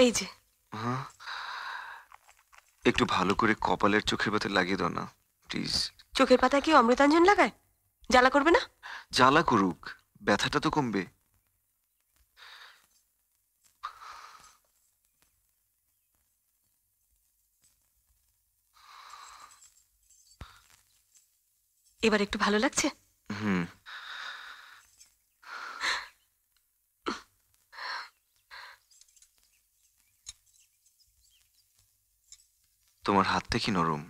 এই যে। হ্যাঁ, একটু ভালো করে কপালের চোখের পাতা লাগিয়ে দাও না প্লিজ। চোখের পাতায় কি অমৃতাঞ্জন লাগায়? জ্বালা করবে না? জ্বালা করুক, ব্যথাটা তো কমবে। এবার একটু ভালো লাগছে? হুম। তোমার হাতটা কি নরম,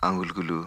আঙুলগুলো।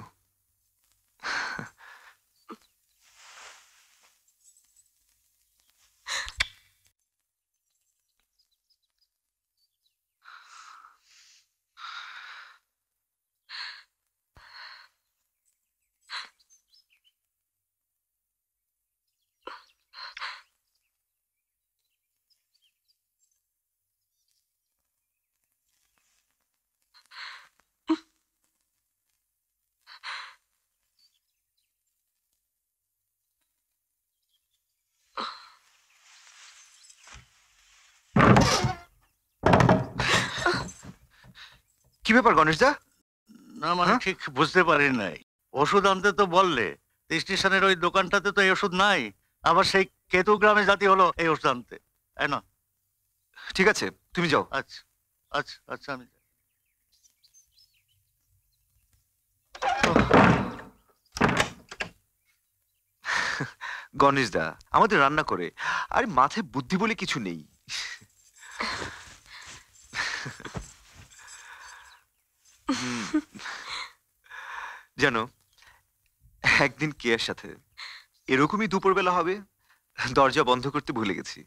কি ব্যাপার গণেশ দা? না মানে ঠিক বুঝতে পারি নাই। ওষুধ আনতে তো বললে, স্টেশনের ওই দোকানটাতে তো এই ওষুধ নাই। আবার সেই কেতু গ্রামে জাতি হলো এই ওষুধ আনতে, তাই না? ঠিক আছে, তুমি যাও। আচ্ছা আচ্ছা আচ্ছা, আমি যাই। গণেশ দা আমাদের রান্না করে, আরে মাথায় বুদ্ধি বলে কিছু নেই। জানো, একদিন কেয়ার সাথে এরকমই দুপুরবেলা হবে, দরজা বন্ধ করতে ভুলে গেছি।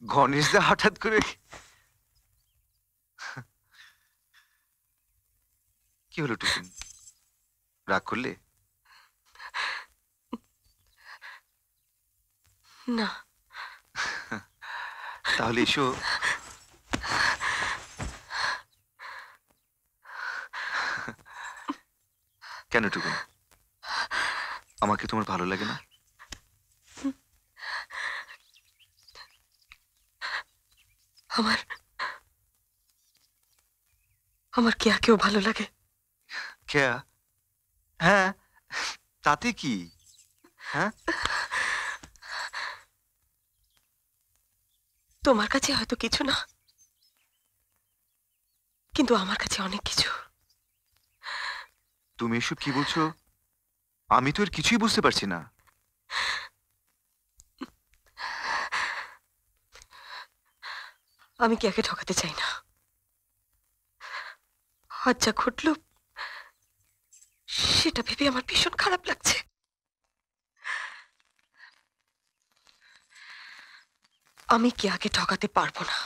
গণেশ দা হঠাৎ করে কি হলো টুকুন, রাগ করলে? না। তাহলে এসো। কেন টুকুন, আমাকে তোমার ভালো লাগে না? আমার আমার কেয়াকেও ভালো লাগে। কেয়া? হ্যাঁ, তাতে কি? হ্যাঁ, তোমার কাছে হয়তো কিছু না, কিন্তু আমার কাছে অনেক কিছু। তুমি এসব কি বলছো? আমি তো এর কিছুই বুঝতে পারছি না। আমি কেয়াকে ঠকাতে চাই না। আজ যা ঘটল সেটা ভেবে আমার ভীষণ খারাপ লাগছে। আমি কেয়াকে ঠকাতে পারবো না।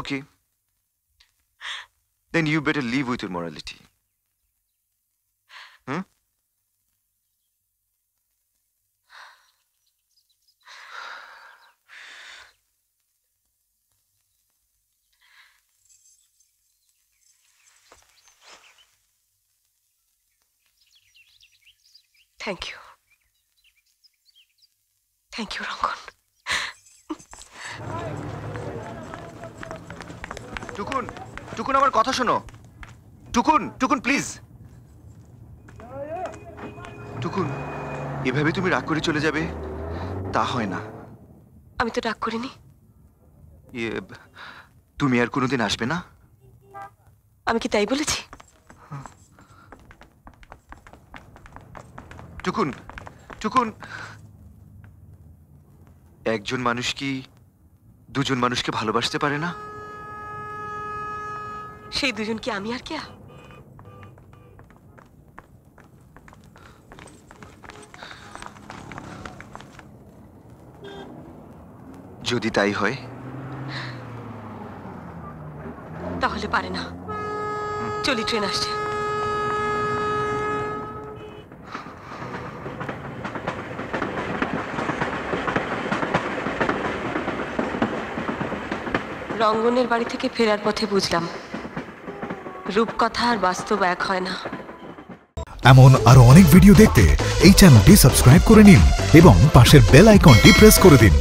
Okay, then you better leave with your morality. Hmm? Thank you, thank you Rangan. Tukun, Tukun আমার কথা শোনো। টুকুন, টুকুন প্লিজ। টুকুন, এভাবে তুমি রাগ করে চলে যাবে তা হয় না। আমি তো রাগ করিনি। ইয়ে, তুমি আর কোনোদিন আসবে না? আমি কি তাই বলেছি? টুকুন, টুকুন, একজন মানুষ কি দুজন মানুষকে ভালোবাসতে পারে না? সেই দুজন কি আমি আর কেয়া? যদি তাই হয় তাহলে পারে না। চলি, ট্রেন আসছে। রঙ্গনের বাড়ি থেকে ফেরার পথে বুঝলাম রূপকথা আর বাস্তব এক হয় না। এমন আরো অনেক ভিডিও দেখতে এই চ্যানেলটি সাবস্ক্রাইব করে নিন এবং পাশের বেল আইকনটি প্রেস করে দিন।